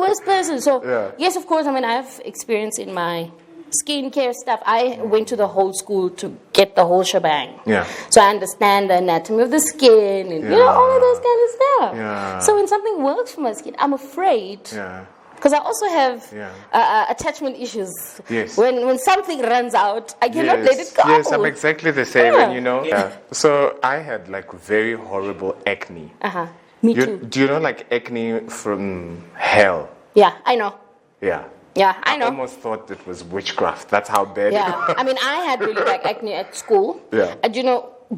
worst person. So, yes, of course, I mean, I have experience in my skincare stuff. I went to the whole school to get the whole shebang. Yeah. So I understand the anatomy of the skin and, all of those kind of stuff. Yeah. So when something works for my skin, I'm afraid. Yeah. Because I also have attachment issues. Yes. When something runs out, I cannot let it go. Yes, I'm exactly the same, and So I had like very horrible acne. Me too. Do you know like acne from hell? Yeah, I know. Yeah. Yeah, I know. I almost thought it was witchcraft. That's how bad it was. I mean, I had really bad acne at school. Yeah. And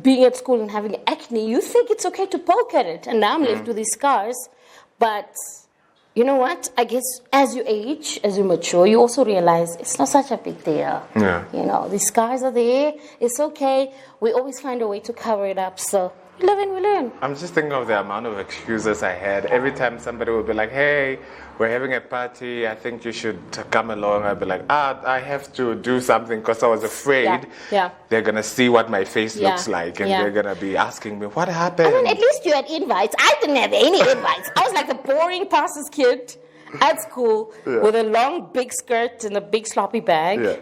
being at school and having acne, you think it's okay to poke at it. And now I'm left with these scars. But you know what? I guess as you age, as you mature, you also realize it's not such a big deal. Yeah. These scars are there. It's okay. We always find a way to cover it up. So we live and we learn. I'm just thinking of the amount of excuses I had. Every time somebody would be like, hey, we're having a party, I think you should come along. I'd be like, I have to do something because I was afraid they're going to see what my face looks like and they're going to be asking me, what happened? I mean, at least you had invites. I didn't have any invites. I was like the boring pastor's kid at school with a long, big skirt and a big sloppy bag. Yeah.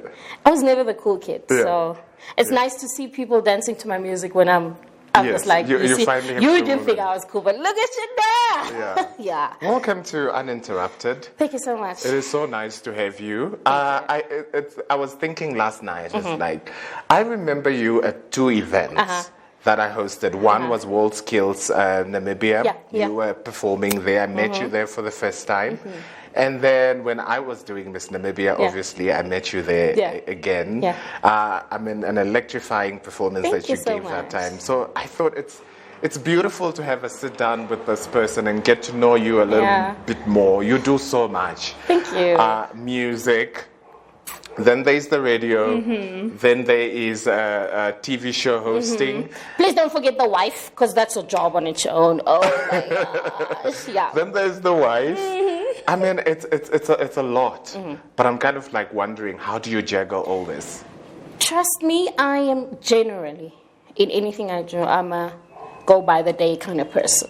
I was never the cool kid. Yeah. So it's nice to see people dancing to my music when I'm just like, you didn't think I was cool, but look at you now. Yeah. Welcome to Uninterrupted. Thank you so much. It is so nice to have you. I was thinking last night, it's like, I remember you at two events that I hosted. One was World Skills Namibia. Yeah. You were performing there. I met you there for the first time. And then when I was doing Miss Namibia, obviously, I met you there again. Yeah. I mean, an electrifying performance that you gave that time. So I thought it's beautiful to have a sit down with this person and get to know you a little bit more. You do so much. Thank you. Music. Then there's the radio. Then there is a TV show hosting. Please don't forget the wife, because that's a job on its own. Oh my gosh! Yeah. Then there's the wife. I mean, it's a lot. But I'm kind of like wondering, how do you juggle all this? Trust me, I am generally in anything I do, I'm a go by the day kind of person.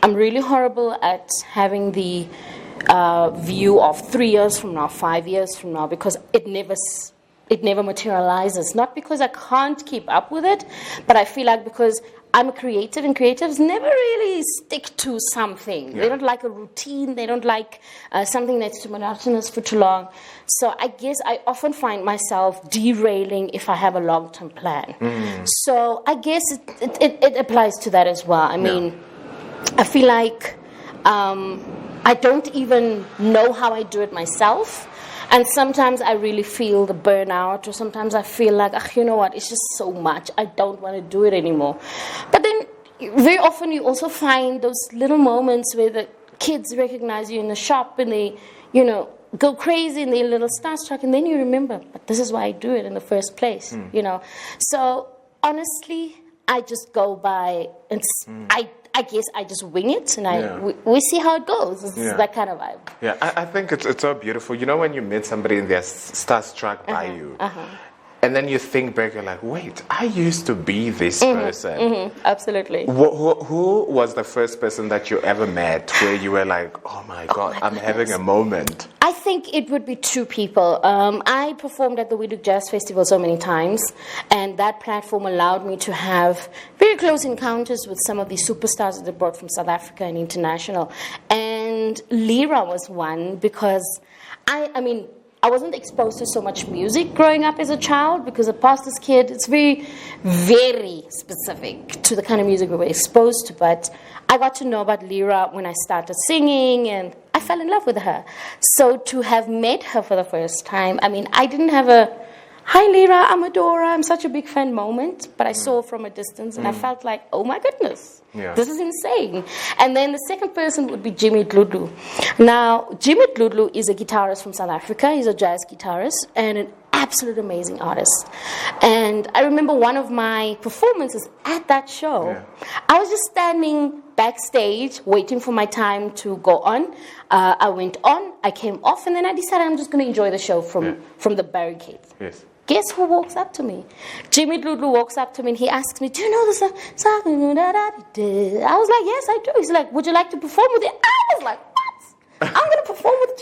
I'm really horrible at having the view of 3 years from now, 5 years from now, because it never materializes. Not because I can't keep up with it, but I feel like because I'm a creative, and creatives never really stick to something. They don't like a routine. They don't like something that's too monotonous for too long. So I guess I often find myself derailing if I have a long-term plan. So I guess it applies to that as well. I mean, I feel like I don't even know how I do it myself. And sometimes I really feel the burnout, or sometimes I feel like, you know what, it's just so much. I don't want to do it anymore. But then very often you also find those little moments where the kids recognize you in the shop and they, go crazy and they're a little starstruck. And then you remember, but this is why I do it in the first place, So honestly, I just go by and I guess I just wing it, and we see how it goes. It's that kind of vibe. Yeah, I think it's so beautiful. You know, when you meet somebody and they're starstruck by you, and then you think back, you're like, wait, I used to be this person. Absolutely. Who was the first person that you ever met where you were like, oh my God, I'm having a moment? I think it would be two people. I performed at the Wildest Jazz Festival so many times, and that platform allowed me to have very close encounters with some of the superstars that they brought from South Africa and international. And Lyra was one, because I wasn't exposed to so much music growing up as a child, because a pastor's kid, it's very, very specific to the kind of music we were exposed to. But I got to know about Lyra when I started singing, and I fell in love with her. So to have met her for the first time, I didn't have a, hi Lyra, I'm Adora, I'm such a big fan moment, but I saw her from a distance and I felt like, oh my goodness. Yeah. This is insane. And then the second person would be Jimmy Dludlu. Now, Jimmy Dludlu is a guitarist from South Africa. He's a jazz guitarist and an absolute amazing artist. And I remember one of my performances at that show. Yeah. I was just standing backstage waiting for my time to go on. I went on, I came off, and then I decided I'm just going to enjoy the show from the barricades. Yes. Guess who walks up to me? Jimmy Dludlu walks up to me and he asks me, do you know this song? I was like, yes, I do. He's like, would you like to perform with it? I was like, what? I'm going to perform with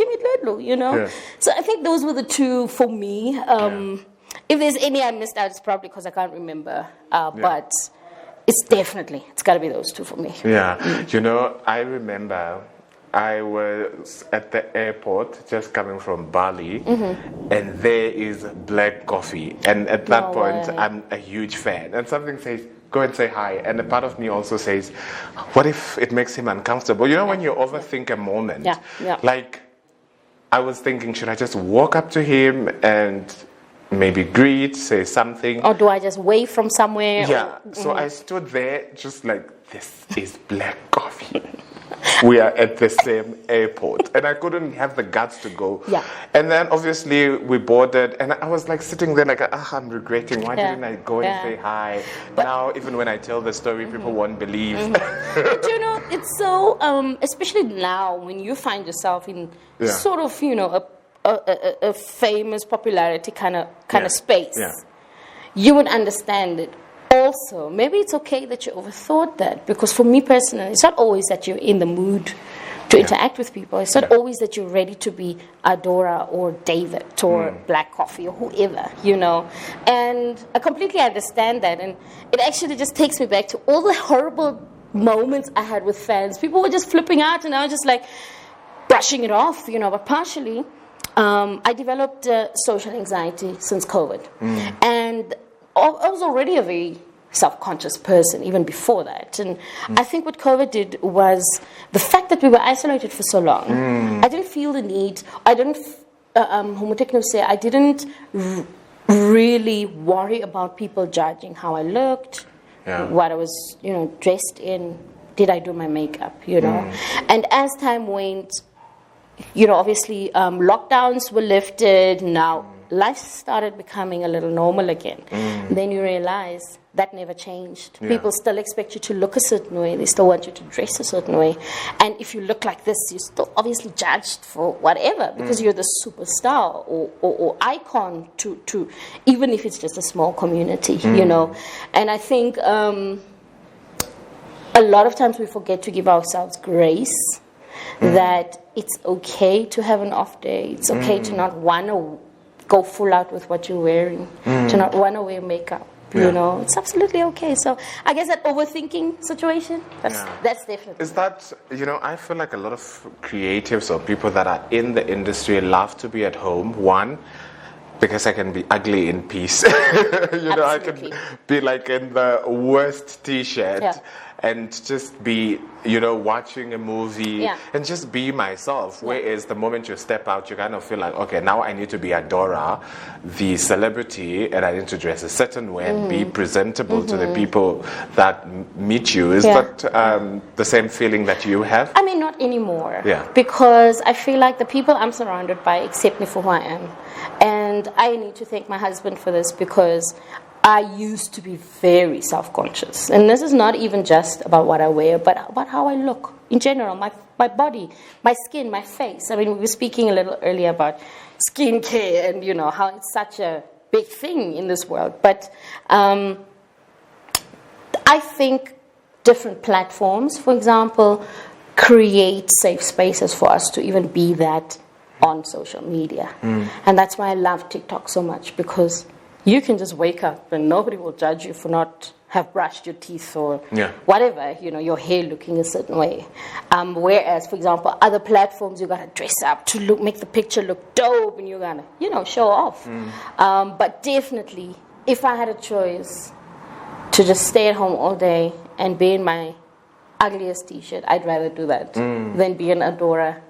little, you know. Yeah. So I think those were the two for me. If there's any I missed out, it's probably because I can't remember. But it's got to be those two for me. Yeah. You know, I remember I was at the airport just coming from Bali, and there is black coffee. And at that point, I'm a huge fan. And something says, go and say hi. And a part of me also says, what if it makes him uncomfortable? You know, when you overthink a moment, like I was thinking, should I just walk up to him and maybe greet, say something? Or do I just wave from somewhere? Yeah. So I stood there just like, this is black coffee. We are at the same airport. And I couldn't have the guts to go. Yeah. And then obviously we boarded, and I was like sitting there like, I'm regretting. Why didn't I go and say hi? But now, even when I tell the story, people won't believe. But you know, it's so, especially now when you find yourself in sort of, you know, a famous popularity kind of space, you would understand it. Also, maybe it's okay that you overthought that, because for me personally, it's not always that you're in the mood to interact with people. It's not always that you're ready to be Adora or David or Black Coffee or whoever, you know. And I completely understand that. And it actually just takes me back to all the horrible moments I had with fans. People were just flipping out, and I was just like brushing it off, you know. But partially, I developed social anxiety since COVID. And I was already a very self-conscious person even before that. And I think what COVID did was the fact that we were isolated for so long. I didn't feel the need. I didn't, I didn't really worry about people judging how I looked, what I was, you know, dressed in, did I do my makeup, you know. And as time went, you know, obviously lockdowns were lifted. Now life started becoming a little normal again. Then you realize that never changed. People still expect you to look a certain way. They still want you to dress a certain way. And if you look like this, you're still obviously judged for whatever, because you're the superstar or icon to even if it's just a small community, you know. And I think a lot of times we forget to give ourselves grace, that it's okay to have an off day. It's okay to not want to go full out with what you're wearing, to not want to wear makeup, you know. It's absolutely okay. So I guess that overthinking situation, that's different. Is that, you know, I feel like a lot of creatives or people that are in the industry love to be at home. One, because I can be ugly in peace. You know, I can be like in the worst t-shirt and just be, you know, watching a movie and just be myself. Whereas the moment you step out, you kind of feel like, okay, now I need to be Adora, the celebrity, and I need to dress a certain way and be presentable to the people that meet you. Is that the same feeling that you have? I mean, not anymore. Because I feel like the people I'm surrounded by accept me for who I am. And I need to thank my husband for this, because I used to be very self-conscious. And this is not even just about what I wear, but about how I look in general, my body, my skin, my face. I mean, we were speaking a little earlier about skincare and, you know, how it's such a big thing in this world. But I think different platforms, for example, create safe spaces for us to even be that on social media. And that's why I love TikTok so much, because you can just wake up and nobody will judge you for not have brushed your teeth or whatever, you know, your hair looking a certain way. Whereas, for example, other platforms, you gotta dress up to make the picture look dope, and you're gonna, you know, show off. But definitely, if I had a choice to just stay at home all day and be in my ugliest t-shirt, I'd rather do that than be an Adora.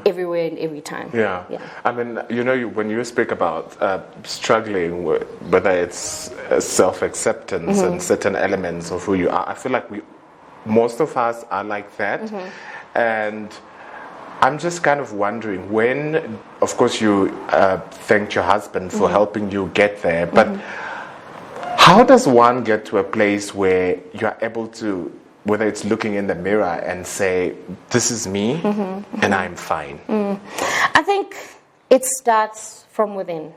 Everywhere and every time. I mean, you know, when you speak about struggling with whether it's self-acceptance and certain elements of who you are, I feel like most of us are like that. And I'm just kind of wondering, when, of course, you thanked your husband for helping you get there, but how does one get to a place where you're able to, whether it's looking in the mirror and say, this is me and I'm fine? I think it starts from within.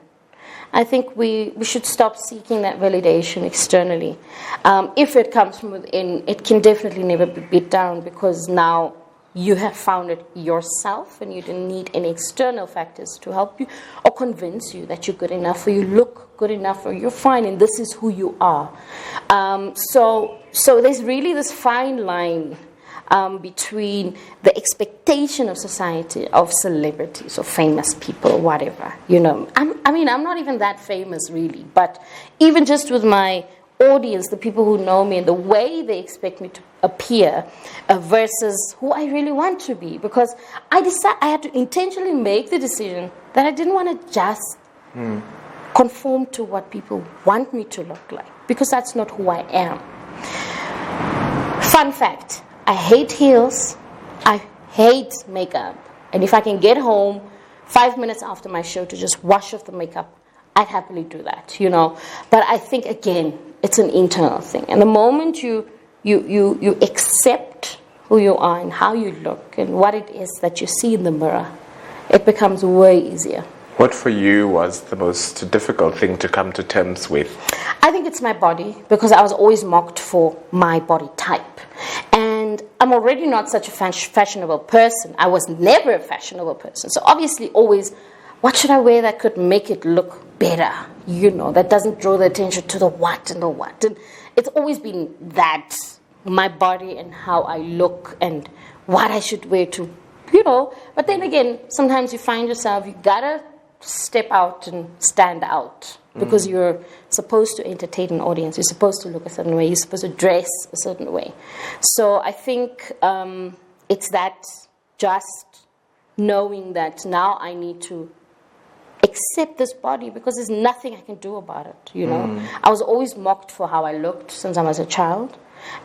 I think we should stop seeking that validation externally. If it comes from within, it can definitely never be beat down, because now you have found it yourself and you didn't need any external factors to help you or convince you that you're good enough or you look good enough or you're fine and this is who you are. So there's really this fine line between the expectation of society of celebrities or famous people or whatever. I'm not even that famous really, but even just with my audience, the people who know me and the way they expect me to appear versus who I really want to be, because I had to intentionally make the decision that I didn't want to just conform to what people want me to look like, because that's not who I am. Fun fact, I hate heels, I hate makeup, and if I can get home 5 minutes after my show to just wash off the makeup, I'd happily do that, But I think, again, it's an internal thing. And the moment you accept who you are and how you look and what it is that you see in the mirror, it becomes way easier. What for you was the most difficult thing to come to terms with? I think it's my body, because I was always mocked for my body type. And I'm already not such a fashionable person. I was never a fashionable person. So obviously always, what should I wear that could make it look better? That doesn't draw the attention to the what and the what. And it's always been that, my body and how I look and what I should wear to, But then again, sometimes you find yourself, you gotta step out and stand out, because you're supposed to entertain an audience. You're supposed to look a certain way. You're supposed to dress a certain way. So I think it's that, just knowing that now I need to accept this body, because there's nothing I can do about it, I was always mocked for how I looked since I was a child.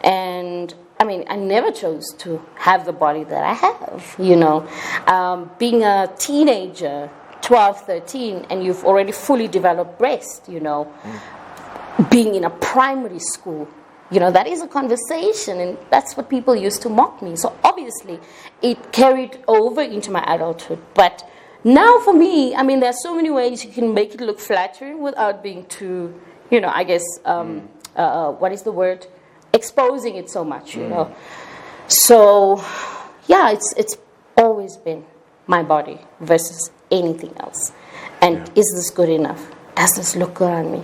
And I never chose to have the body that I have, being a teenager, 12, 13, and you've already fully developed breast, being in a primary school, that is a conversation, and that's what people used to mock me. So obviously it carried over into my adulthood. But now for me, there's so many ways you can make it look flattering without being too, what is the word? Exposing it so much, So, yeah, it's always been my body versus anything else. And is this good enough? Does this look good on me?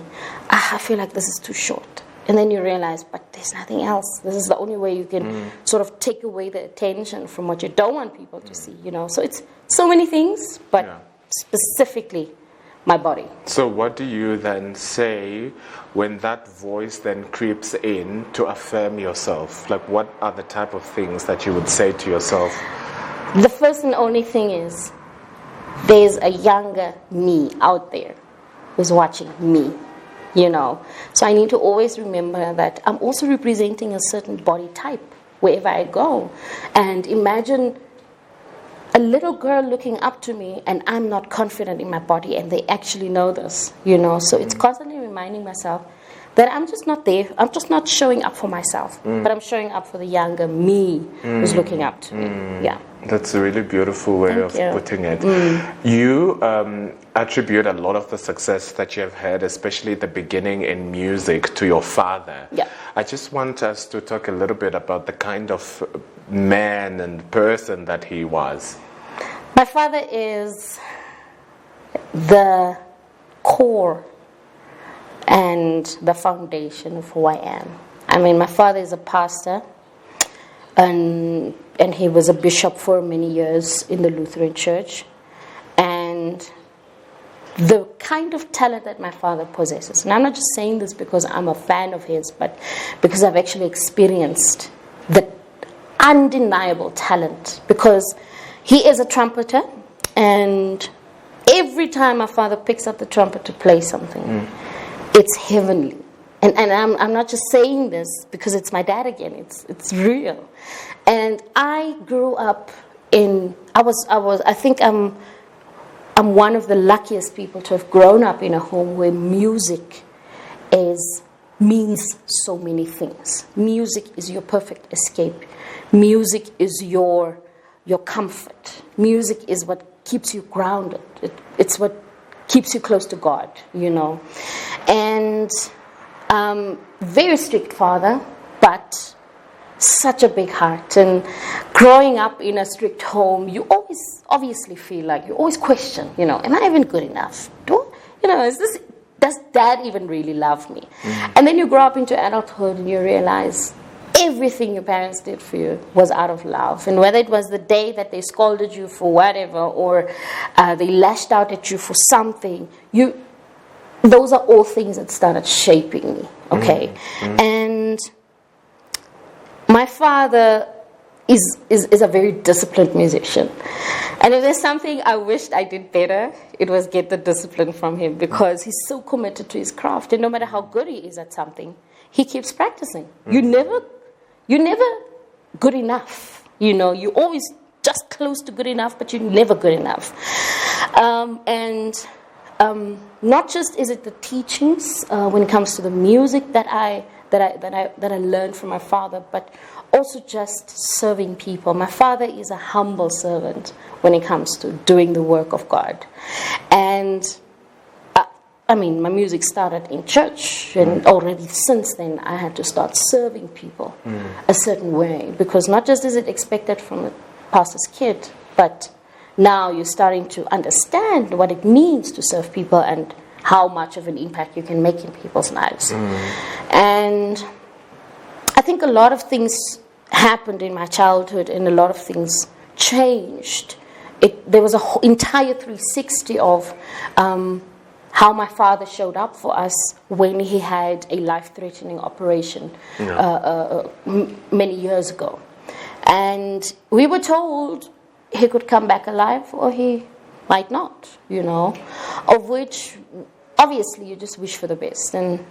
I feel like this is too short. And then you realize, but there's nothing else. This is the only way you can sort of take away the attention from what you don't want people to see, So it's so many things, but specifically my body. So what do you then say when that voice then creeps in to affirm yourself? Like, what are the type of things that you would say to yourself? The first and only thing is, there's a younger me out there who's watching me, So I need to always remember that I'm also representing a certain body type wherever I go. And imagine a little girl looking up to me and I'm not confident in my body, and they actually know this, So it's constantly reminding myself that I'm just not there. I'm just not showing up for myself, but I'm showing up for the younger me who's looking up to me. Yeah. That's a really beautiful way of putting it. You attribute a lot of the success that you have had, especially at the beginning in music, to your father. Yeah. I just want us to talk a little bit about the kind of man and person that he was. My father is the core and the foundation of who I am. My father is a pastor, and he was a bishop for many years in the Lutheran Church. And the kind of talent that my father possesses, and I'm not just saying this because I'm a fan of his, but because I've actually experienced the undeniable talent, because he is a trumpeter, and every time my father picks up the trumpet to play something, it's heavenly. And I'm not just saying this because it's my dad again. It's real. And I grew up I think I'm one of the luckiest people to have grown up in a home where music means so many things. Music is your perfect escape. Music is your comfort. Music is what keeps you grounded. It's what keeps you close to God, And very strict father, but such a big heart. And growing up in a strict home, you always obviously feel like you always question, am I even good enough? Does dad even really love me? And then you grow up into adulthood and you realize everything your parents did for you was out of love. And whether it was the day that they scolded you for whatever, or they lashed out at you for something, those are all things that started shaping me, okay? And my father is a very disciplined musician. And if there's something I wished I did better, it was get the discipline from him, because he's so committed to his craft. And no matter how good he is at something, he keeps practicing. You're never good enough. You're always just close to good enough, but you're never good enough. Not just is it the teachings when it comes to the music that I learned from my father, but also just serving people. My father is a humble servant when it comes to doing the work of God. And my music started in church, and already since then I had to start serving people a certain way, because not just is it expected from a pastor's kid, but now you're starting to understand what it means to serve people and how much of an impact you can make in people's lives. And I think a lot of things happened in my childhood, and a lot of things changed. There was an entire 360 of how my father showed up for us when he had a life-threatening operation many years ago. And we were told he could come back alive or he might not, of which obviously you just wish for the best. And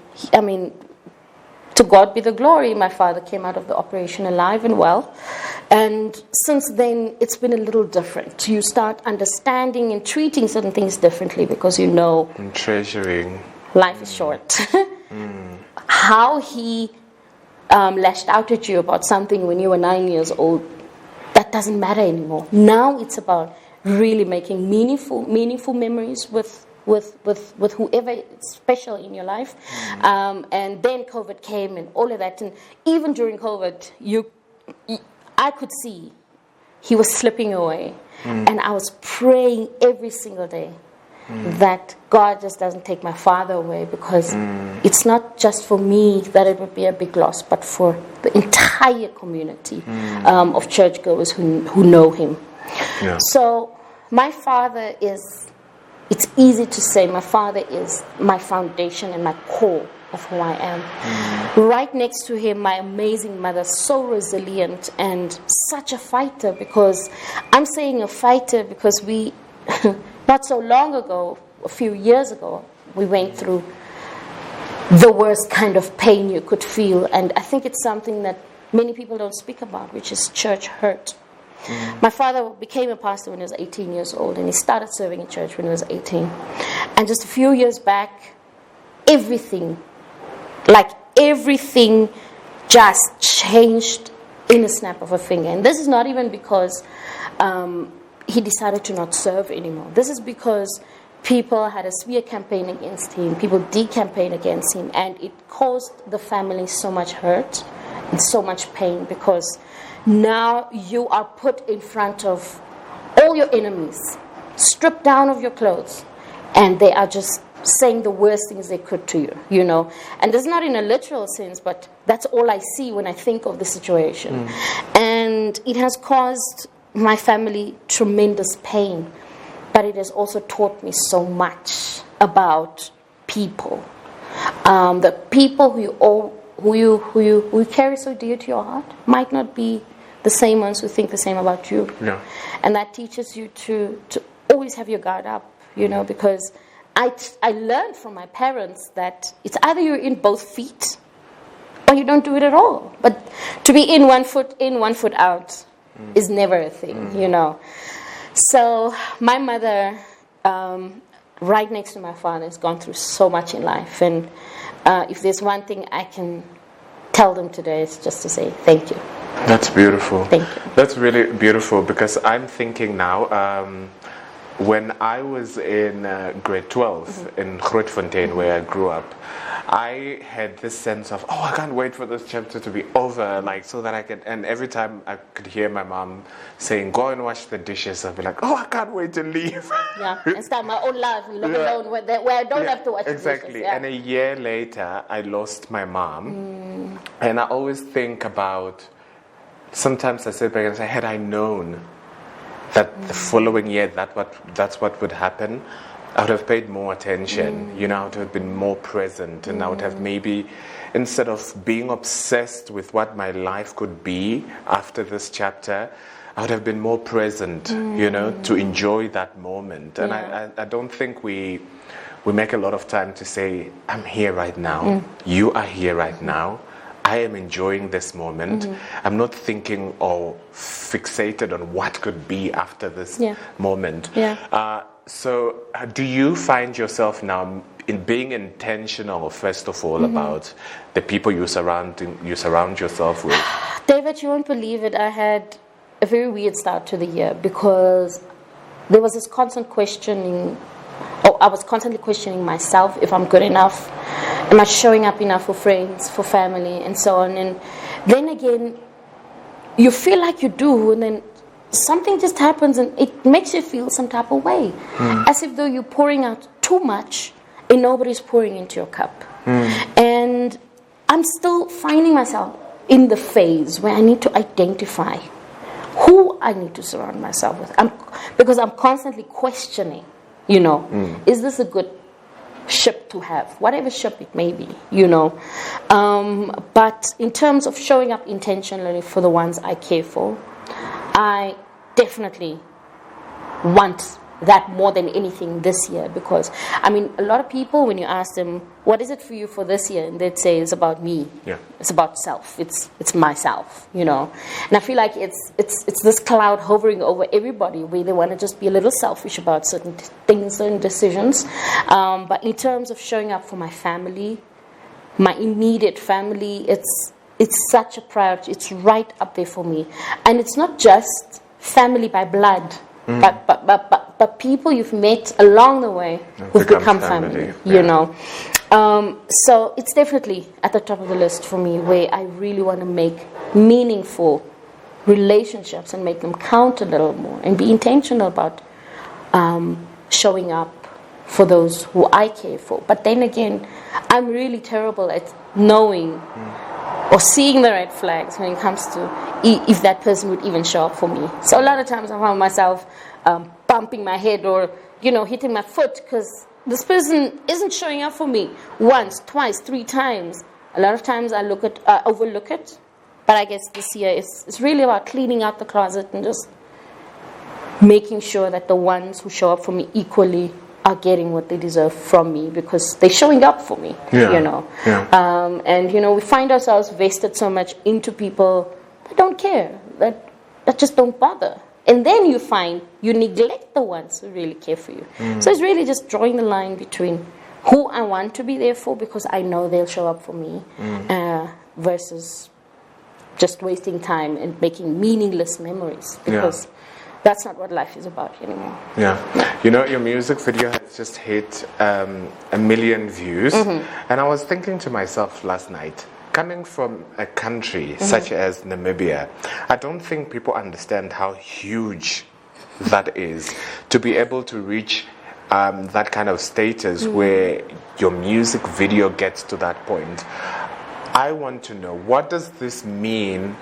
to God be the glory, my father came out of the operation alive and well. And since then, it's been a little different. You start understanding and treating certain things differently, because and treasuring. Life is short. How he lashed out at you about something when you were 9 years old, that doesn't matter anymore. Now it's about really making meaningful memories with whoever is special in your life. And then COVID came and all of that. And even during COVID, I could see he was slipping away. And I was praying every single day that God just doesn't take my father away, because it's not just for me that it would be a big loss, but for the entire community of churchgoers who know him. Yeah. So my father it's easy to say my father is my foundation and my core of who I am. Right next to him, my amazing mother, so resilient and such a fighter, because I'm saying a fighter because we, not so long ago, a few years ago, we went through the worst kind of pain you could feel. And I think it's something that many people don't speak about, which is church hurt. My father became a pastor when he was 18 years old, and he started serving in church when he was 18. And just a few years back, everything just changed in a snap of a finger. And this is not even because he decided to not serve anymore. This is because people had a smear campaign against him, people decampaigned against him, and it caused the family so much hurt and so much pain, because now you are put in front of all your enemies, stripped down of your clothes, and they are just saying the worst things they could to you, And it's not in a literal sense, but that's all I see when I think of the situation. And it has caused my family tremendous pain, but it has also taught me so much about people. The people who you carry so dear to your heart might not be the same ones who think the same about you. Yeah. And that teaches you to always have your guard up, because I learned from my parents that it's either you're in both feet or you don't do it at all. But to be in one foot in, one foot out is never a thing, So my mother, right next to my father, has gone through so much in life. And if there's one thing I can tell them today, it's just to say thank you. That's beautiful. Thank you. That's really beautiful, because I'm thinking now, when I was in grade 12 in Grootfontein, where I grew up, I had this sense of, I can't wait for this chapter to be over, like, so that I can, and every time I could hear my mom saying, go and wash the dishes, I'd be like, I can't wait to leave. Yeah, and start my own life, alone, where I don't have to wash the dishes. Exactly, and a year later, I lost my mom, and I always think about, sometimes I sit back and say, had I known that the following year that's what would happen, I would have paid more attention, I would have been more present, and I would have maybe, instead of being obsessed with what my life could be after this chapter, I would have been more present, to enjoy that moment. And I don't think we make a lot of time to say, I'm here right now, you are here right now, I am enjoying this moment. I'm not thinking or fixated on what could be after this moment. So do you find yourself now in being intentional, first of all, about the people you surround yourself with? David, you won't believe it. I had a very weird start to the year because there was this constant questioning. I was constantly questioning myself if I'm good enough. Am I showing up enough for friends, for family, and so on? And then again, you feel like you do, and then something just happens and it makes you feel some type of way. As if though you're pouring out too much and nobody's pouring into your cup. And I'm still finding myself in the phase where I need to identify who I need to surround myself with. Because I'm constantly questioning, is this a good ship to have, whatever ship it may be, but in terms of showing up intentionally for the ones I care for, I definitely want that more than anything this year, because a lot of people, when you ask them what is it for you for this year, and they'd say it's about me, it's about self, it's myself, and I feel like it's this cloud hovering over everybody where they want to just be a little selfish about certain things, certain decisions, but in terms of showing up for my family, my immediate family, it's such a priority. It's right up there for me, and it's not just family by blood, but people you've met along the way who've become family. So it's definitely at the top of the list for me, where I really want to make meaningful relationships and make them count a little more, and be intentional about showing up for those who I care for. But then again, I'm really terrible at knowing or seeing the red flags when it comes to if that person would even show up for me. So a lot of times I found myself bumping my head or, hitting my foot because this person isn't showing up for me once, twice, 3 times. A lot of times I overlook it. But I guess this year it's really about cleaning out the closet and just making sure that the ones who show up for me equally are getting what they deserve from me, because they're showing up for me, and we find ourselves vested so much into people that don't care, that just don't bother, and then you find you neglect the ones who really care for you. So it's really just drawing the line between who I want to be there for because I know they'll show up for me, versus just wasting time and making meaningless memories, because that's not what life is about anymore. Your music video has just hit 1 million views, and I was thinking to myself last night, coming from a country such as Namibia, I don't think people understand how huge that is, to be able to reach that kind of status where your music video gets to that point. I want to know, what does this mean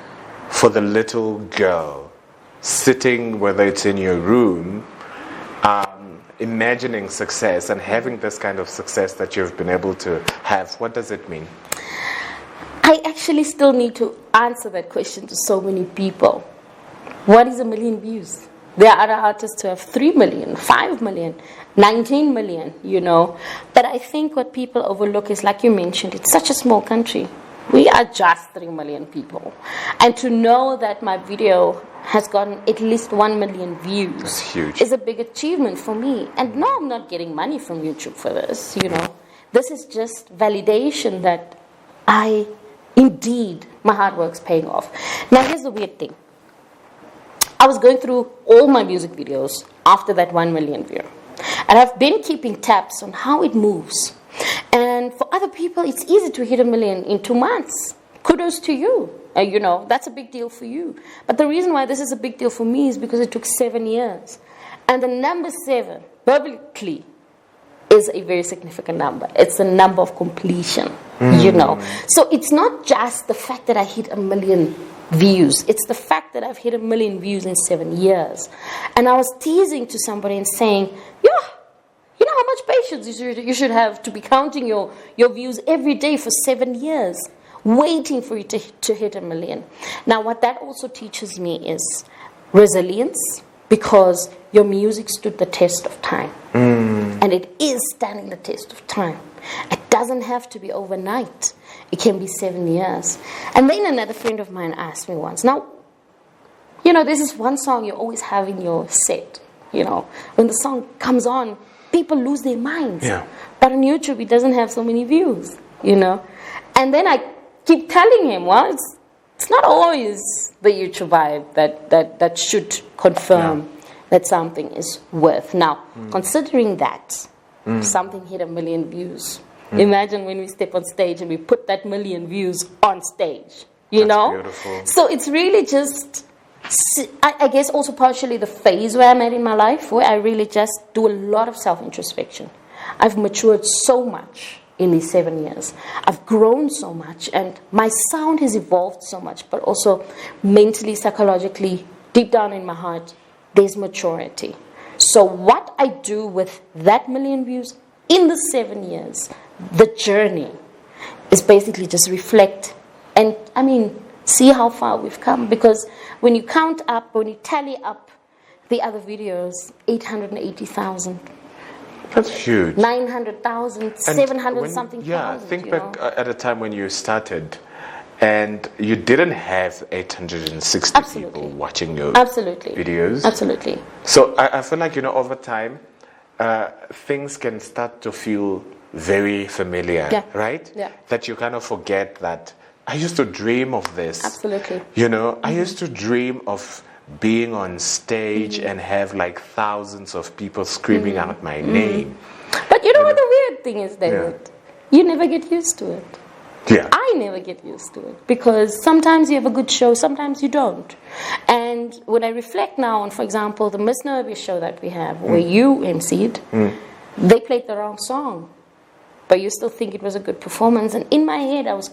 for the little girl sitting, whether it's in your room, imagining success and having this kind of success that you've been able to have? What does it mean? I actually still need to answer that question to so many people. What is 1 million views? There are other artists who have 3 million, 5 million, 19 million, But I think what people overlook is, like you mentioned, it's such a small country. We are just 3 million people. And to know that my video has gotten at least 1 million views, that's huge, is a big achievement for me. And no, I'm not getting money from YouTube for this, This is just validation that indeed, my hard work's paying off. Now, here's the weird thing. I was going through all my music videos after that 1 million view. And I've been keeping tabs on how it moves. And for other people, it's easy to hit 1 million in 2 months. Kudos to you. You know, that's a big deal for you. But the reason why this is a big deal for me is because it took 7 years. And the number 7, biblically, is a very significant number. It's the number of completion, you know. So it's not just the fact that I hit 1 million views. It's the fact that I've hit 1 million views in 7 years. And I was teasing to somebody and saying, yeah, you know how much patience you should have to be counting your views every day for 7 years, waiting for you to hit 1 million. Now, what that also teaches me is resilience, because your music stood the test of time. And it is standing the test of time. It doesn't have to be overnight. It can be 7 years. And then another friend of mine asked me once, now, you know, this is one song you always have in your set. You know, when the song comes on, people lose their minds. Yeah. But on YouTube, it doesn't have so many views, you know. And then I keep telling him, well, it's not always the YouTube vibe that should confirm that something is worth. Now, considering that something hit 1 million views, imagine when we step on stage and we put that 1 million views on stage, you know? Beautiful. So it's really just, I guess also partially the phase where I'm at in my life, where I really just do a lot of self-introspection. I've matured so much in these 7 years. I've grown so much, and my sound has evolved so much, but also mentally, psychologically, deep down in my heart, there's maturity. So what I do with that 1 million views in the 7 years, the journey, is basically just reflect and, I mean, see how far we've come. Because when you count up, when you tally up the other videos, 880,000. That's huge. 900,000, 700 something thousand. Yeah, think back at a time when you started and you didn't have 860 people watching your videos. Absolutely. So I feel like, you know, over time, things can start to feel very familiar, right? Yeah. That you kind of forget that I used to dream of this. Absolutely. You know, I used to dream of being on stage and have like thousands of people screaming out my name. But you know what the weird thing is, David? Yeah. You never get used to it. Yeah. I never get used to it, because sometimes you have a good show, sometimes you don't. And when I reflect now on, for example, the Miss Namibia show that we have, where you emceed, they played the wrong song, but you still think it was a good performance. And in my head, I was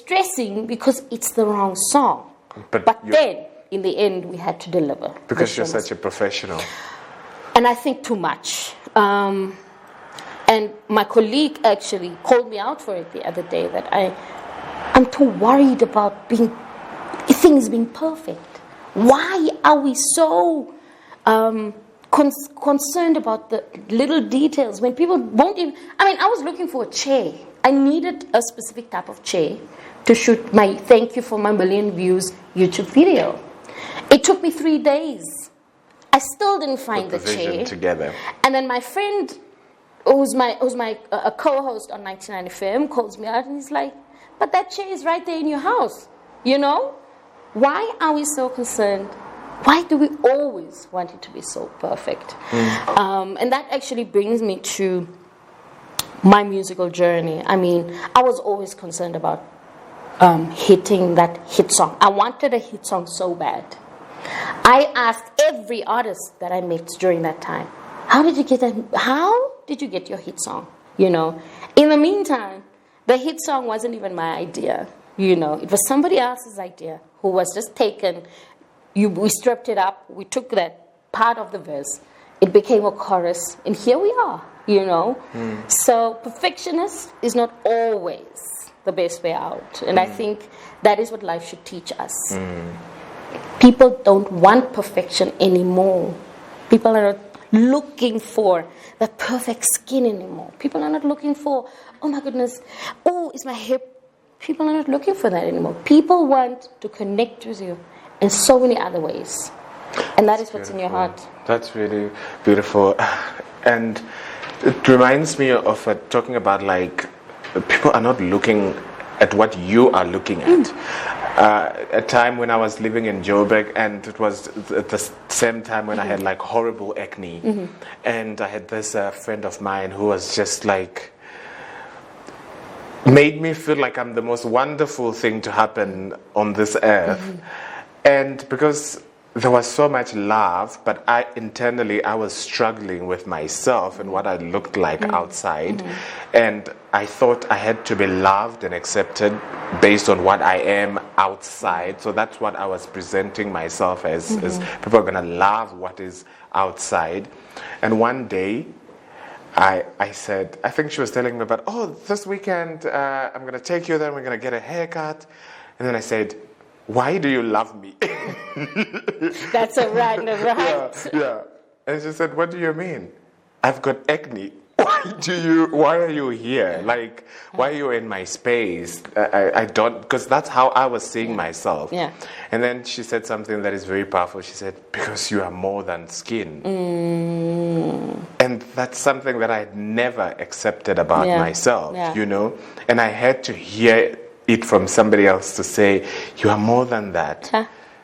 stressing because it's the wrong song. But then, in the end, we had to deliver. Because you're such a professional. And I think too much. And my colleague actually called me out for it the other day, that I'm too worried about things being perfect. Why are we so concerned about the little details when people won't even... I mean, I was looking for a chair. I needed a specific type of chair to shoot my thank you for my 1 million views YouTube video. It took me 3 days. I still didn't find the chair. Together. And then my friend, who's my co-host on 99 FM, calls me out and he's like, but that chair is right there in your house, you know? Why are we so concerned? Why do we always want it to be so perfect? And that actually brings me to my musical journey. I mean, I was always concerned about hitting that hit song. I wanted a hit song so bad. I asked every artist that I met during that time, how did you get your hit song? You know, in the meantime, the hit song wasn't even my idea. You know, it was somebody else's idea who was just taken. We stripped it up. We took that part of the verse. It became a chorus, and here we are. You know, so perfectionist is not always the best way out, and I think that is what life should teach us. People don't want perfection anymore. People are not looking for the perfect skin anymore. People are not looking for, oh my goodness, oh, is my hip? People are not looking for that anymore. People want to connect with you in so many other ways. And that is what's in your heart. That's really beautiful. And it reminds me of talking about, like, people are not looking at what you are looking at. a time when I was living in Joburg, and it was at the same time when I had like horrible acne, and I had this friend of mine who was just like made me feel like I'm the most wonderful thing to happen on this earth, and because there was so much love, but internally I was struggling with myself and what I looked like outside, and I thought I had to be loved and accepted based on what I am outside. So that's what I was presenting myself as people are gonna love what is outside. And one day I said, I think she was telling me about, this weekend I'm gonna take you there and we're gonna get a haircut. And then I said, why do you love me? That's a random, right? Yeah. And she said, what do you mean? I've got acne. Why are you here? Like, why are you in my space? I don't, because that's how I was seeing myself. Yeah. And then she said something that is very powerful. She said, because you are more than skin. And that's something that I had never accepted about myself, you know? And I had to hear it from somebody else to say, you are more than that.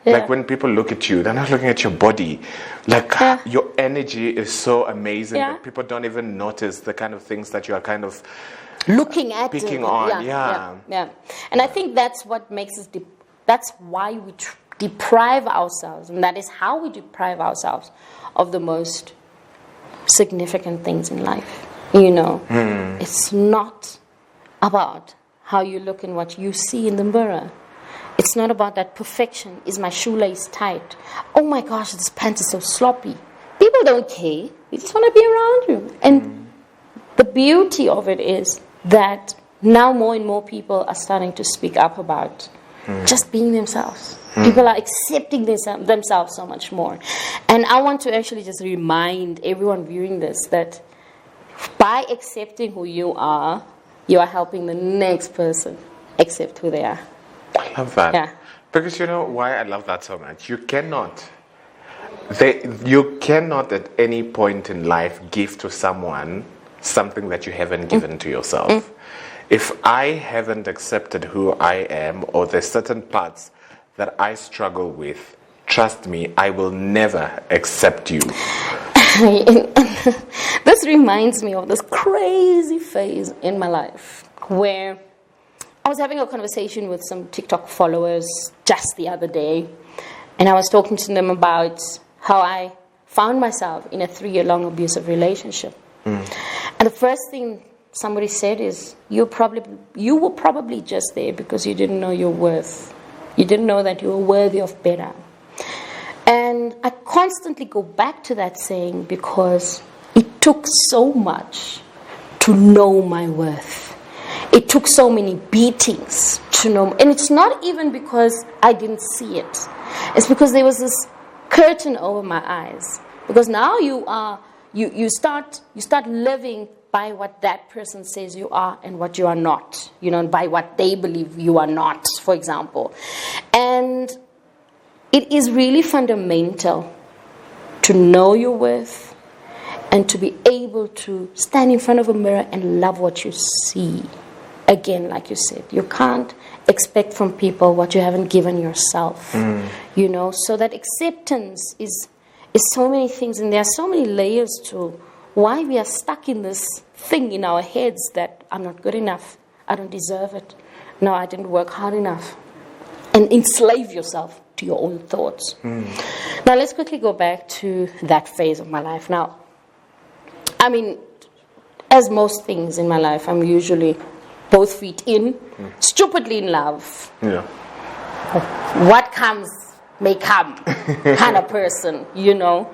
Like when people look at you, they're not looking at your body. Like your energy is so amazing that people don't even notice the kind of things that you are kind of looking at, picking on. And I think that's what makes us. That's why we deprive ourselves, and that is how we deprive ourselves of the most significant things in life. You know, it's not about how you look and what you see in the mirror. It's not about that perfection. Is my shoelace tight? Oh my gosh, this pant is so sloppy. People don't care. They just want to be around you. And the beauty of it is that now more and more people are starting to speak up about just being themselves. People are accepting themselves so much more. And I want to actually just remind everyone viewing this that by accepting who you are helping the next person accept who they are. I love that. Yeah. Because you know why I love that so much? You cannot at any point in life give to someone something that you haven't given to yourself. If I haven't accepted who I am, or there's certain parts that I struggle with, trust me, I will never accept you. This reminds me of this crazy phase in my life where I was having a conversation with some TikTok followers just the other day, and I was talking to them about how I found myself in a 3-year-long abusive relationship. And the first thing somebody said is, you were probably just there because you didn't know your worth. You didn't know that you were worthy of better. And I constantly go back to that saying because it took so much to know my worth. It took so many beatings to know. And it's not even because I didn't see it. It's because there was this curtain over my eyes. Because now you start living by what that person says you are and what you are not. You know, by what they believe you are not, for example. And it is really fundamental to know your worth and to be able to stand in front of a mirror and love what you see. Again, like you said, you can't expect from people what you haven't given yourself. You know, so that acceptance is so many things, and there are so many layers to why we are stuck in this thing in our heads that I'm not good enough, I don't deserve it, no, I didn't work hard enough, and enslave yourself to your own thoughts. Now let's quickly go back to that phase of my life. Now, I mean, as most things in my life, I'm usually both feet in, stupidly in love. Yeah. What comes may come kind of person, you know.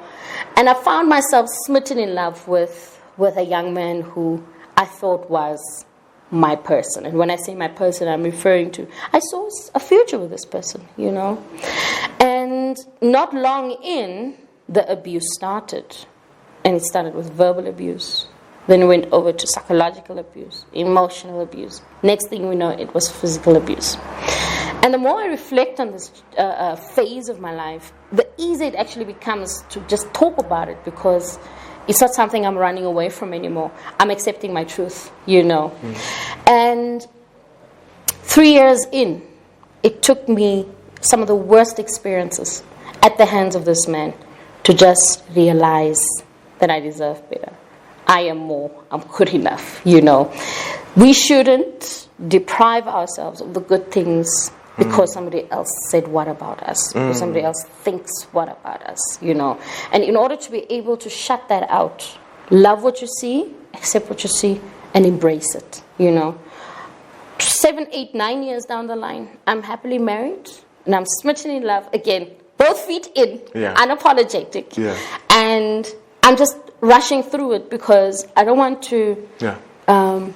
And I found myself smitten in love with a young man who I thought was my person. And when I say my person, I'm referring to, I saw a future with this person, you know. And not long in, the abuse started. And it started with verbal abuse. Then it went over to psychological abuse, emotional abuse. Next thing we know, it was physical abuse. And the more I reflect on this phase of my life, the easier it actually becomes to just talk about it, because it's not something I'm running away from anymore. I'm accepting my truth, you know. And 3 years in, it took me some of the worst experiences at the hands of this man to just realize that I deserve better. I am more. I'm good enough, you know. We shouldn't deprive ourselves of the good things because somebody else said what about us, or somebody else thinks what about us, you know. And in order to be able to shut that out, love what you see, accept what you see, and embrace it, you know. 7, 8, 9 years down the line, I'm happily married, and I'm smitten in love again, both feet in, unapologetic. Yeah. And I'm just rushing through it because I don't want to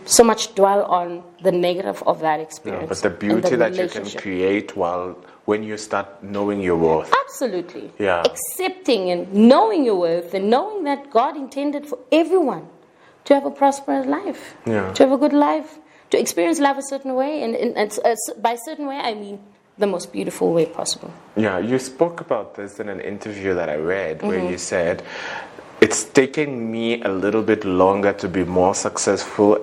so much dwell on the negative of that experience. But the beauty that you can create when you start knowing your worth. Absolutely. Yeah. Accepting and knowing your worth and knowing that God intended for everyone to have a prosperous life, to have a good life, to experience love a certain way. And by a certain way, I mean the most beautiful way possible. Yeah, you spoke about this in an interview that I read where you said, it's taken me a little bit longer to be more successful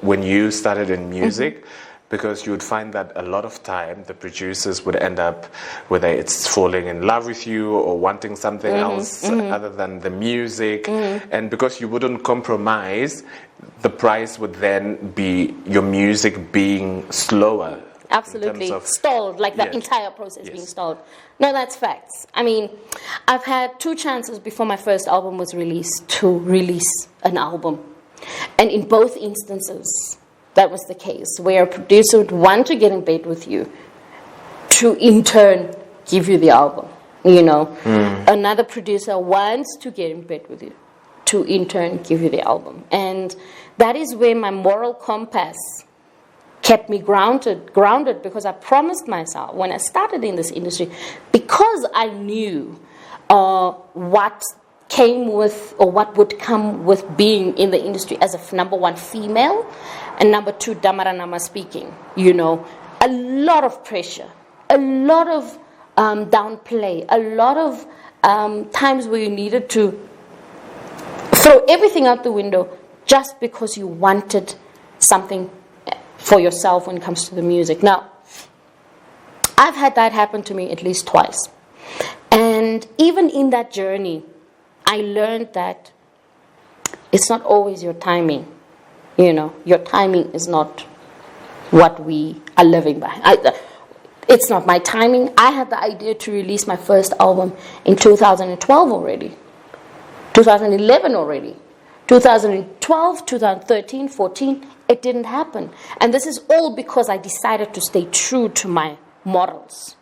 when you started in music, because you would find that a lot of time the producers would end up, whether it's falling in love with you or wanting something else other than the music, and because you wouldn't compromise, the price would then be your music being slower. Absolutely. Stalled, like the entire process being stalled. No, that's facts. I mean, I've had 2 chances before my first album was released to release an album. And in both instances, that was the case, where a producer would want to get in bed with you to, in turn, give you the album. You know, another producer wants to get in bed with you to, in turn, give you the album. And that is where my moral compass kept me grounded because I promised myself when I started in this industry, because I knew what came with, or what would come with being in the industry as a number 1 female, and number 2 Damaranama speaking, you know, a lot of pressure, a lot of downplay, a lot of times where you needed to throw everything out the window just because you wanted something for yourself when it comes to the music. Now, I've had that happen to me at least twice. And even in that journey, I learned that it's not always your timing. You know, your timing is not what we are living by. It's not my timing. I had the idea to release my first album in 2012 already. 2011 already. 2012, 2013, 14, it didn't happen. And this is all because I decided to stay true to my morals.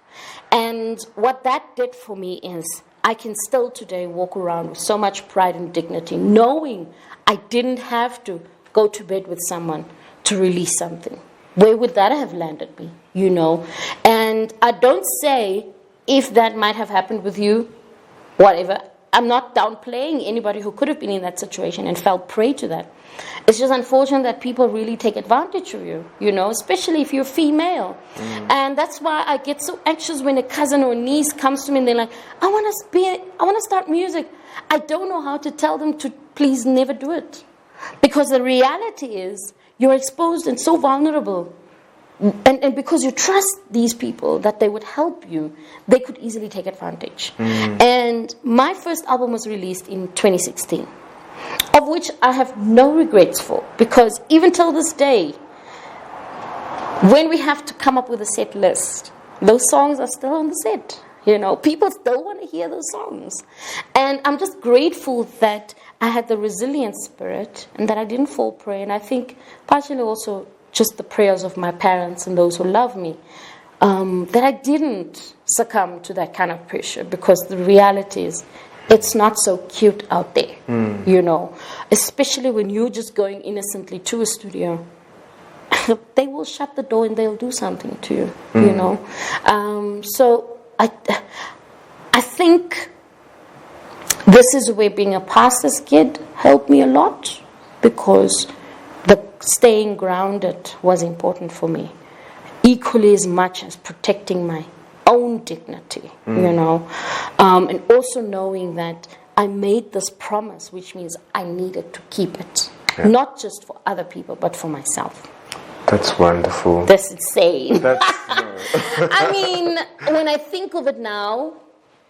And what that did for me is I can still today walk around with so much pride and dignity, knowing I didn't have to go to bed with someone to release something. Where would that have landed me, you know? And I don't say if that might have happened with you, whatever. I'm not downplaying anybody who could have been in that situation and fell prey to that. It's just unfortunate that people really take advantage of you, you know, especially if you're female. And that's why I get so anxious when a cousin or niece comes to me and they're like, I want to start music. I don't know how to tell them to please never do it. Because the reality is you're exposed and so vulnerable. And because you trust these people that they would help you, they could easily take advantage. And my first album was released in 2016, of which I have no regrets for, because even till this day, when we have to come up with a set list, those songs are still on the set. You know, people still want to hear those songs. And I'm just grateful that I had the resilient spirit and that I didn't fall prey. And I think partially also just the prayers of my parents and those who love me, that I didn't succumb to that kind of pressure, because the reality is it's not so cute out there, you know, especially when you're just going innocently to a studio. They will shut the door and they'll do something to you, you know. So I think this is where being a pastor's kid helped me a lot, because the staying grounded was important for me, equally as much as protecting my own dignity, you know, and also knowing that I made this promise, which means I needed to keep it, not just for other people, but for myself. That's wonderful. That's insane. That's I mean, when I think of it now,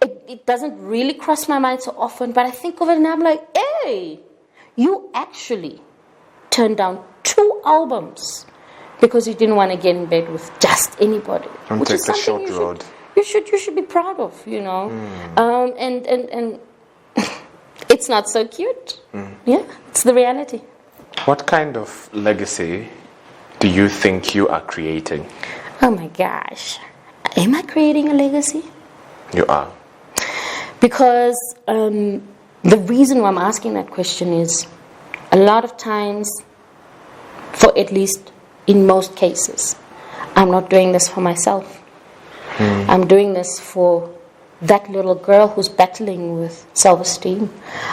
it doesn't really cross my mind so often, but I think of it and I'm like, hey, you actually turned down 2 albums because you didn't want to get in bed with just anybody. Don't take the short road. You should be proud of, you know. And it's not so cute. Yeah, it's the reality. What kind of legacy do you think you are creating? Oh my gosh. Am I creating a legacy? You are. Because the reason why I'm asking that question is a lot of times, for at least in most cases, I'm not doing this for myself. I'm doing this for that little girl who's battling with self-esteem.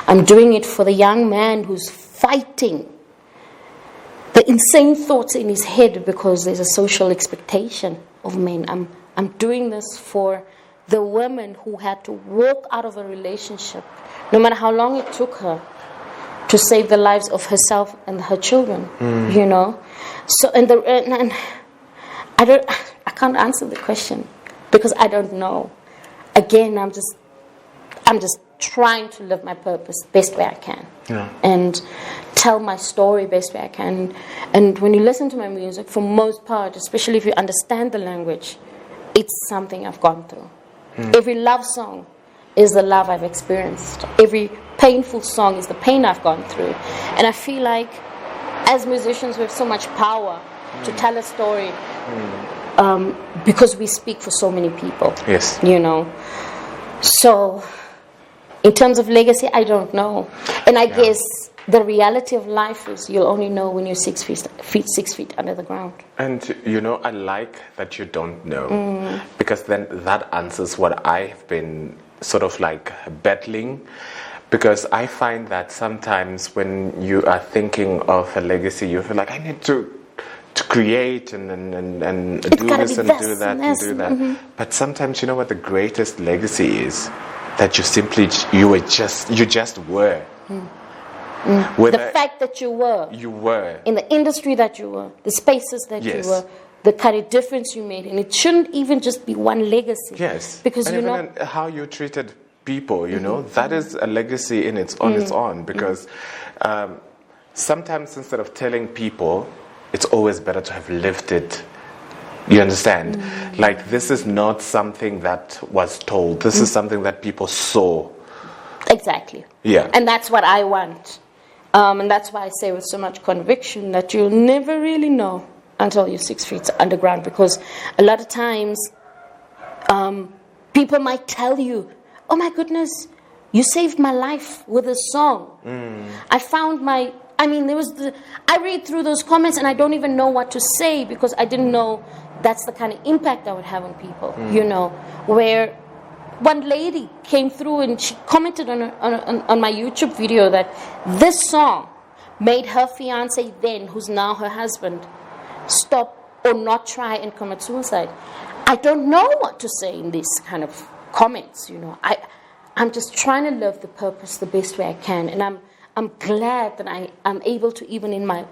I'm doing it for the young man who's fighting the insane thoughts in his head because there's a social expectation of men. I'm doing this for the woman who had to walk out of a relationship, no matter how long it took her, to save the lives of herself and her children. You know, so and I can't answer the question because I don't know. Again, I'm just trying to live my purpose best way I can, and tell my story best way I can. And when you listen to my music, for most part, especially if you understand the language, it's something I've gone through. Every love song is the love I've experienced. Every painful song is the pain I've gone through. And I feel like as musicians we have so much power to tell a story because we speak for so many people. Yes. You know. So in terms of legacy, I don't know. And I guess the reality of life is you'll only know when you're 6 feet under the ground. And you know, I like that you don't know, because then that answers what I've been sort of like battling. Because I find that sometimes when you are thinking of a legacy, you feel like I need to create and do this and do that and do that. But sometimes, you know what the greatest legacy is? That you just were. The fact that you were in the industry that you were, the spaces that you were, the kind of difference you made, and it shouldn't even just be one legacy. Yes, because and even how you treated people, you know, that is a legacy in its own. Because sometimes instead of telling people, it's always better to have lived it. You understand? Like, this is not something that was told. This is something that people saw. Exactly. Yeah. And that's what I want. And that's why I say with so much conviction that you'll never really know until you're 6 feet underground. Because a lot of times, people might tell you, oh my goodness, you saved my life with a song. I read through those comments and I don't even know what to say because I didn't know that's the kind of impact I would have on people, you know, where one lady came through and she commented on my YouTube video that this song made her fiance then, who's now her husband, stop or not try and commit suicide. I don't know what to say in these kind of comments, you know. I'm just trying to live the purpose the best way I can, and I'm glad that I'm able to, even in my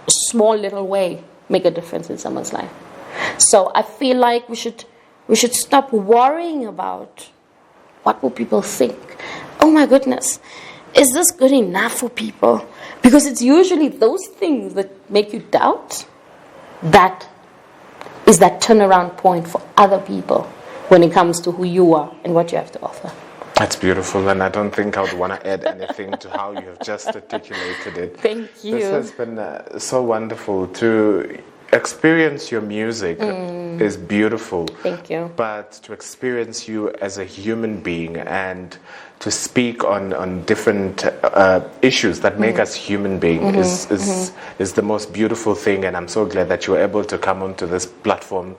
small little way, make a difference in someone's life. So I feel like we should stop worrying about what will people think. Oh my goodness, is this good enough for people? Because it's usually those things that make you doubt. That is that turnaround point for other people when it comes to who you are and what you have to offer. That's beautiful, and I don't think I would want to add anything to how you have just articulated it. Thank you. This has been so wonderful. To experience your music is beautiful. Thank you. But to experience you as a human being and to speak on different issues that make us human beings is the most beautiful thing, and I'm so glad that you were able to come onto this platform.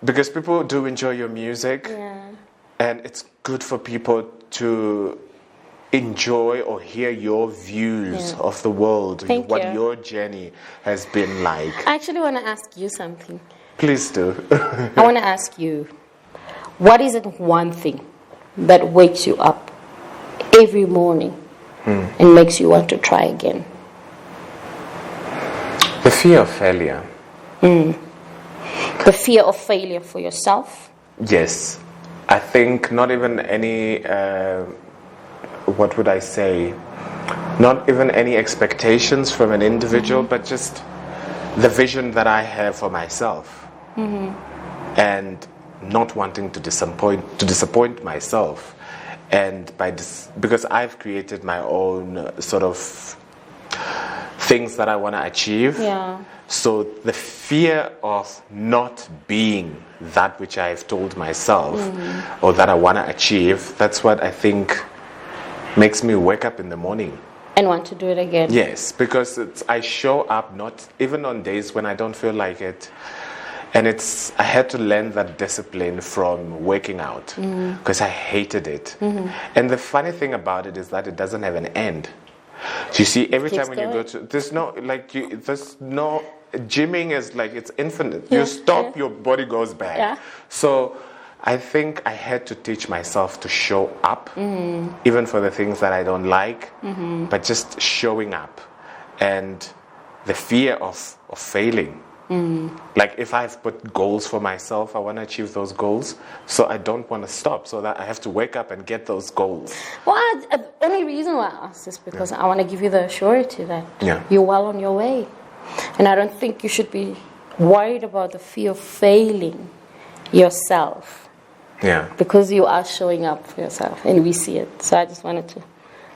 Because people do enjoy your music. Yeah. And it's good for people to enjoy or hear your views of the world, what your journey has been like. I actually want to ask you something. Please do. I want to ask you, what is it one thing that wakes you up every morning and makes you want to try again? The fear of failure. The fear of failure for yourself? Yes. I think not even any, what would I say? Not even any expectations from an individual, but just the vision that I have for myself. And not wanting to disappoint myself. And because I've created my own sort of things that I want to achieve. Yeah. So the fear of not being that which I've told myself or that I want to achieve, that's what I think makes me wake up in the morning. And want to do it again. Yes, because I show up not even on days when I don't feel like it. And I had to learn that discipline from working out because I hated it. And the funny thing about it is that it doesn't have an end. So you see, every time when you go to, there's no gymming is like it's infinite. You stop, your body goes back. Yeah. So I think I had to teach myself to show up, even for the things that I don't like, but just showing up. And the fear of failing. Like if I've put goals for myself, I want to achieve those goals, so I don't want to stop, so that I have to wake up and get those goals. Well, the only reason why I ask is because I want to give you the surety that you're well on your way. And I don't think you should be worried about the fear of failing yourself. Yeah. Because you are showing up for yourself, and we see it. So I just wanted to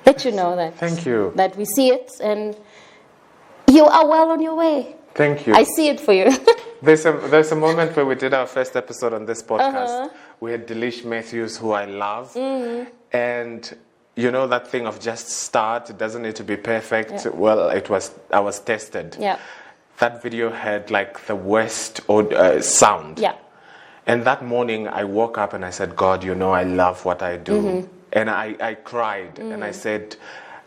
let you know that. Thank you. That we see it, and you are well on your way. Thank you. I see it for you. There's a moment where we did our first episode on this podcast. We had Delish Matthews, who I love. And you know that thing of just start, it doesn't need to be perfect. Yeah. Well, I was tested. Yeah. That video had like the worst sound. Yeah. And that morning I woke up and I said, God, you know I love what I do. And I cried and I said,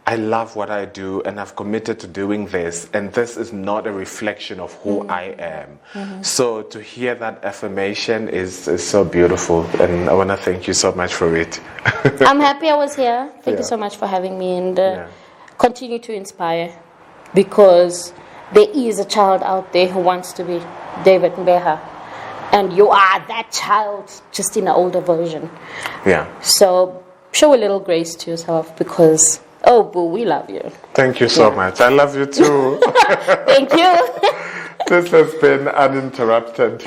I love what I do and I've committed to doing this, and this is not a reflection of who I am. So to hear that affirmation is so beautiful, and I want to thank you so much for it. I'm happy I was here. Thank you so much for having me, and continue to inspire, because there is a child out there who wants to be David Mbeha, and you are that child, just in an older version. Yeah. So show a little grace to yourself, because oh, boo, we love you. Thank you so much. I love you too. Thank you. This has been uninterrupted.